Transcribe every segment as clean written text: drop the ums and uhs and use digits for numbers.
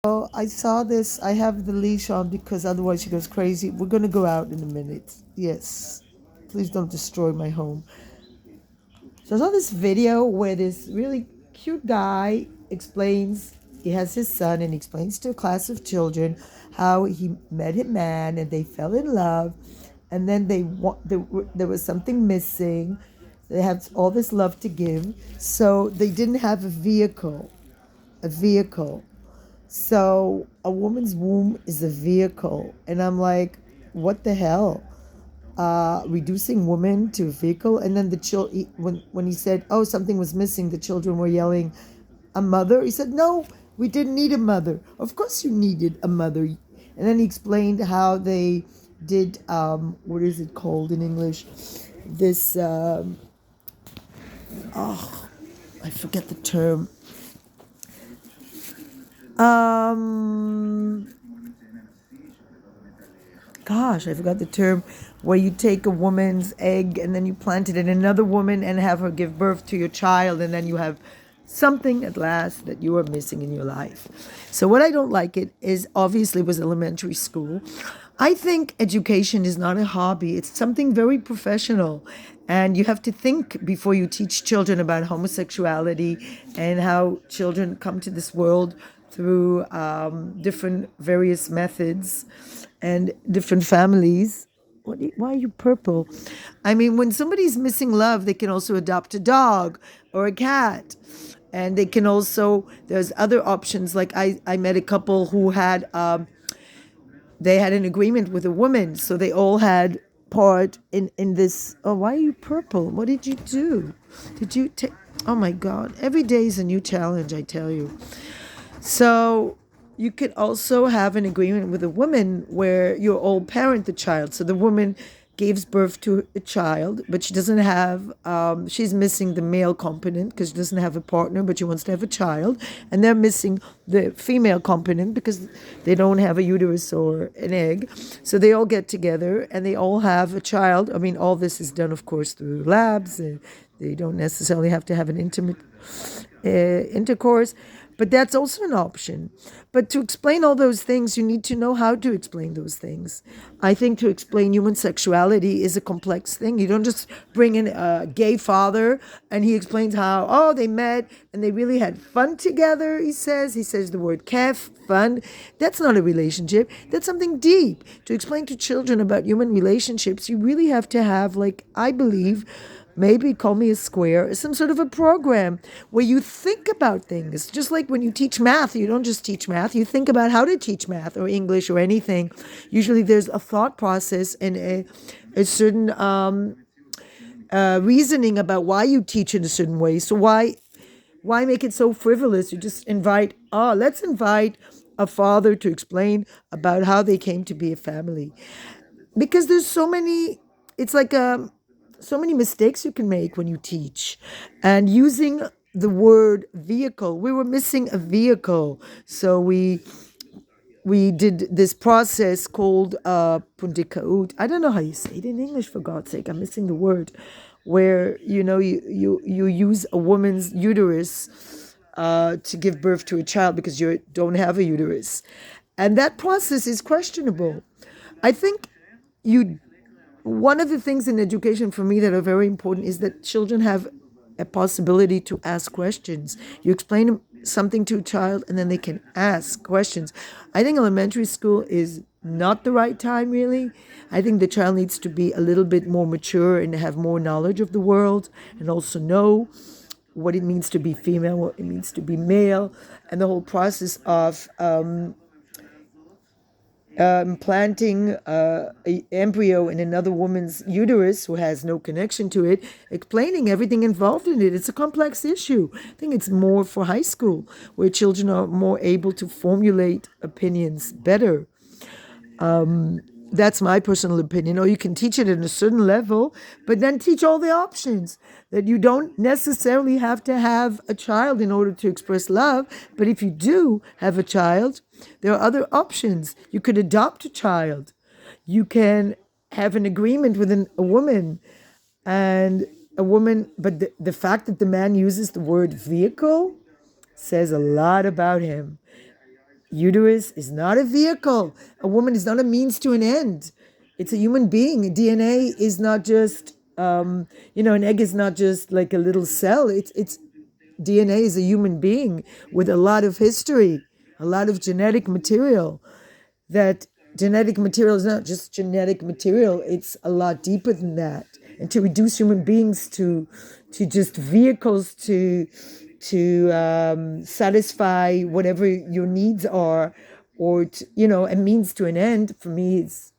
Oh, I saw this. I have the leash on because otherwise she goes crazy. We're going to go out in a minute. Yes. Please don't destroy my home. So I saw this video where this really cute guy explains, he has his son and he explains to a class of children how he met a man and they fell in love, and then there was something missing. They had all this love to give, so they didn't have a vehicle. A vehicle. So a woman's womb is a vehicle, and I'm like, what the hell? Reducing women to a vehicle, and then when he said, "Oh, something was missing," the children were yelling, "A mother?" He said, "No, we didn't need a mother. Of course, you needed a mother." And then he explained how they did. What is it called in English? This. I forget the term. Um, Gosh, I forgot the term, where you take a woman's egg and then you plant it in another woman and have her give birth to your child, and then you have something at last that you are missing in your life. So what I don't like it is, obviously, was elementary school. I think education is not a hobby. It's something very professional. And you have to think before you teach children about homosexuality and how children come to this world through different various methods and different families. Why are you purple? I mean, when somebody's missing love, they can also adopt a dog or a cat. And they can also, there's other options. Like I met a couple who had, they had an agreement with a woman. So they all had part in this. Oh, why are you purple? What did you do? Did you take, oh my God, every day is a new challenge, I tell you. So you could also have an agreement with a woman where you all parent the child. So the woman gives birth to a child, but she doesn't have, she's missing the male component because she doesn't have a partner, but she wants to have a child. And they're missing the female component because they don't have a uterus or an egg. So they all get together and they all have a child. I mean, all this is done, of course, through labs. And they don't necessarily have to have an intimate intercourse, but that's also an option. But to explain all those things, you need to know how to explain those things. I think to explain human sexuality is a complex thing. You don't just bring in a gay father and he explains how, oh, they met and they really had fun together, he says. He says the word kef, fun. That's not a relationship. That's something deep. To explain to children about human relationships, you really have to have, like, I believe, maybe call me a square, some sort of a program where you think about things. Just like when you teach math, you don't just teach math, you think about how to teach math or English or anything. Usually there's a thought process and a certain reasoning about why you teach in a certain way. So why make it so frivolous? You just let's invite a father to explain about how they came to be a family. Because there's so many, it's like so many mistakes you can make when you teach. And using the word vehicle, we were missing a vehicle. So we did this process called pundikaut. I don't know how you say it in English, for God's sake. I'm missing the word. Where, you use a woman's uterus to give birth to a child because you don't have a uterus. And that process is questionable. I think you one of the things in education for me that are very important is that children have a possibility to ask questions. You explain something to a child and then they can ask questions. I think elementary school is not the right time, really. I think the child needs to be a little bit more mature and have more knowledge of the world and also know what it means to be female, what it means to be male, and the whole process of planting an embryo in another woman's uterus who has no connection to it, explaining everything involved in it. It's a complex issue. I think it's more for high school, where children are more able to formulate opinions better. That's my personal opinion. Or you can teach it at a certain level, but then teach all the options. That you don't necessarily have to have a child in order to express love, but if you do have a child, there are other options. You could adopt a child. You can have an agreement with a woman, and a woman, but the fact that the man uses the word vehicle says a lot about him. Uterus is not a vehicle. A woman is not a means to an end. It's a human being. DNA is not just, an egg is not just like a little cell. It's DNA is a human being with a lot of history, a lot of genetic material. That genetic material is not just genetic material, it's a lot deeper than that. And to reduce human beings to just vehicles to satisfy whatever your needs are, or a means to an end, for me, it's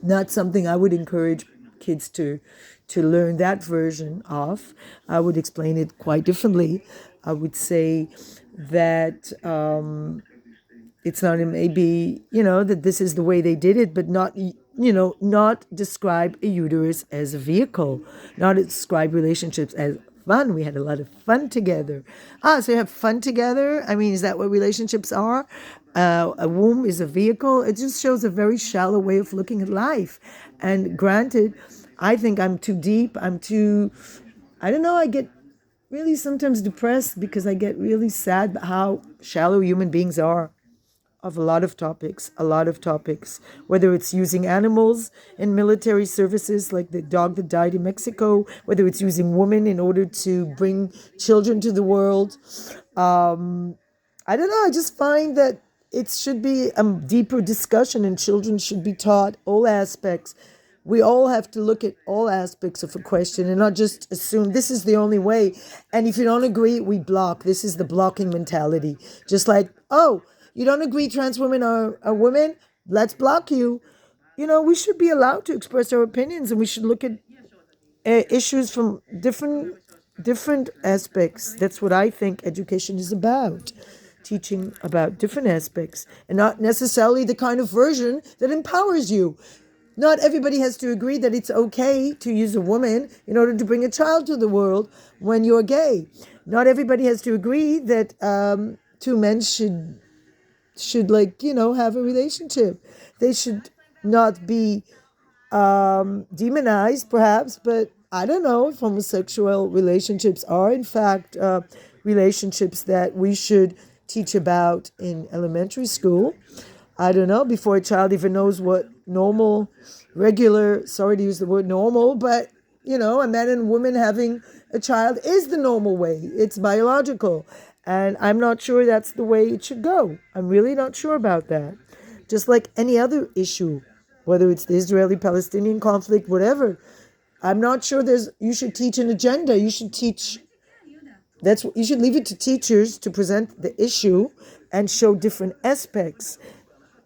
not something I would encourage kids to learn that version of. I would explain it quite differently. I would say that it's not maybe, that this is the way they did it, but not describe a uterus as a vehicle, not describe relationships as fun. We had a lot of fun together. So you have fun together? I mean, is that what relationships are? A womb is a vehicle. It just shows a very shallow way of looking at life. And granted, I think I'm too deep. I don't know, I get really sometimes depressed because I get really sad about how shallow human beings are of a lot of topics, whether it's using animals in military services, like the dog that died in Mexico, whether it's using women in order to bring children to the world. I don't know, I just find that it should be a deeper discussion, and children should be taught all aspects. We all have to look at all aspects of a question and not just assume this is the only way. And if you don't agree, we block. This is the blocking mentality. Just like, oh, you don't agree trans women are women? Let's block you. We should be allowed to express our opinions, and we should look at issues from different aspects. That's what I think education is about. Teaching about different aspects, and not necessarily the kind of version that empowers you. Not everybody has to agree that it's okay to use a woman in order to bring a child to the world when you're gay. Not everybody has to agree that two men should have a relationship. They should not be demonized, perhaps, but I don't know if homosexual relationships are in fact relationships that we should teach about in elementary school. I don't know, before a child even knows what normal, regular, sorry to use the word normal, but a man and woman having a child is the normal way. It's biological. And I'm not sure that's the way it should go. I'm really not sure about that. Just like any other issue, whether it's the Israeli-Palestinian conflict, whatever. I'm not sure you should teach an agenda. You should you should leave it to teachers to present the issue and show different aspects.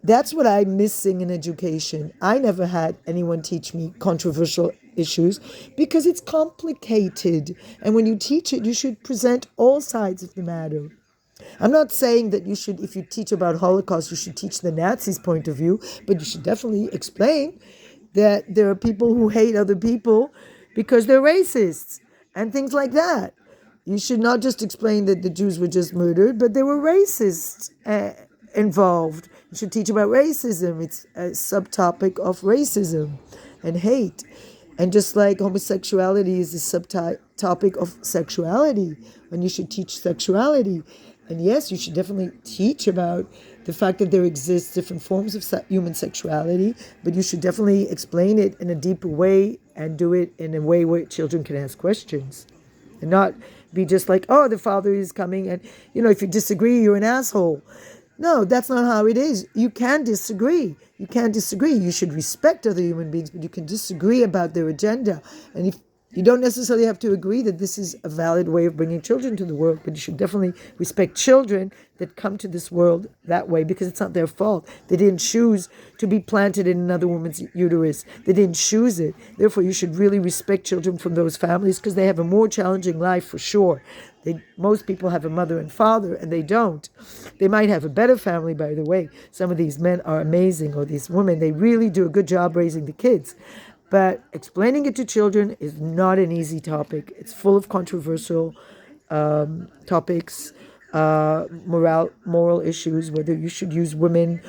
That's what I'm missing in education. I never had anyone teach me controversial issues because it's complicated. And when you teach it, you should present all sides of the matter. I'm not saying that if you teach about Holocaust, you should teach the Nazis' point of view, but you should definitely explain that there are people who hate other people because they're racists and things like that. You should not just explain that the Jews were just murdered, but there were racists involved. You should teach about racism. It's a subtopic of racism and hate. And just like homosexuality is a subtopic of sexuality, and you should teach sexuality. And yes, you should definitely teach about the fact that there exists different forms of human sexuality, but you should definitely explain it in a deeper way and do it in a way where children can ask questions. And not be just like, oh, the father is coming and, if you disagree, you're an asshole. No, that's not how it is. You can disagree. You can't disagree. You should respect other human beings, but you can disagree about their agenda. And if you don't necessarily have to agree that this is a valid way of bringing children to the world, but you should definitely respect children that come to this world that way, because it's not their fault. They didn't choose to be planted in another woman's uterus. They didn't choose it. Therefore, you should really respect children from those families, because they have a more challenging life for sure. Most people have a mother and father, and they don't. They might have a better family, by the way. Some of these men are amazing, or these women, they really do a good job raising the kids. But explaining it to children is not an easy topic. It's full of controversial topics, moral issues, whether you should use women.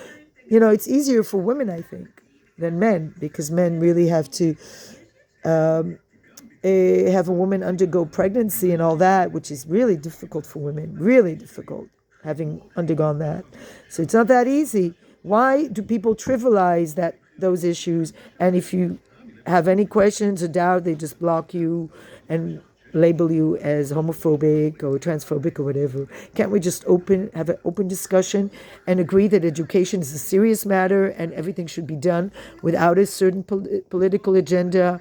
It's easier for women, I think, than men, because men really have to have a woman undergo pregnancy and all that, which is really difficult for women, really difficult. having undergone that. So it's not that easy. Why do people trivialize those issues? And if you have any questions or doubt, they just block you and label you as homophobic or transphobic or whatever. Can't we just have an open discussion and agree that education is a serious matter and everything should be done without a certain political agenda,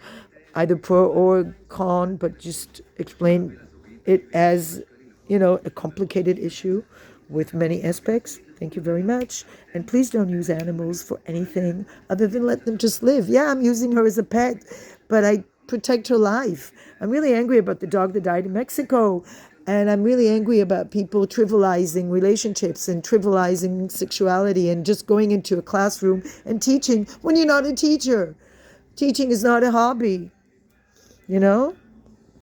either pro or con, but just explain it as, a complicated issue with many aspects? Thank you very much. And please don't use animals for anything other than let them just live. Yeah, I'm using her as a pet, but I protect her life. I'm really angry about the dog that died in Mexico. And I'm really angry about people trivializing relationships and trivializing sexuality and just going into a classroom and teaching when you're not a teacher. Teaching is not a hobby, you know?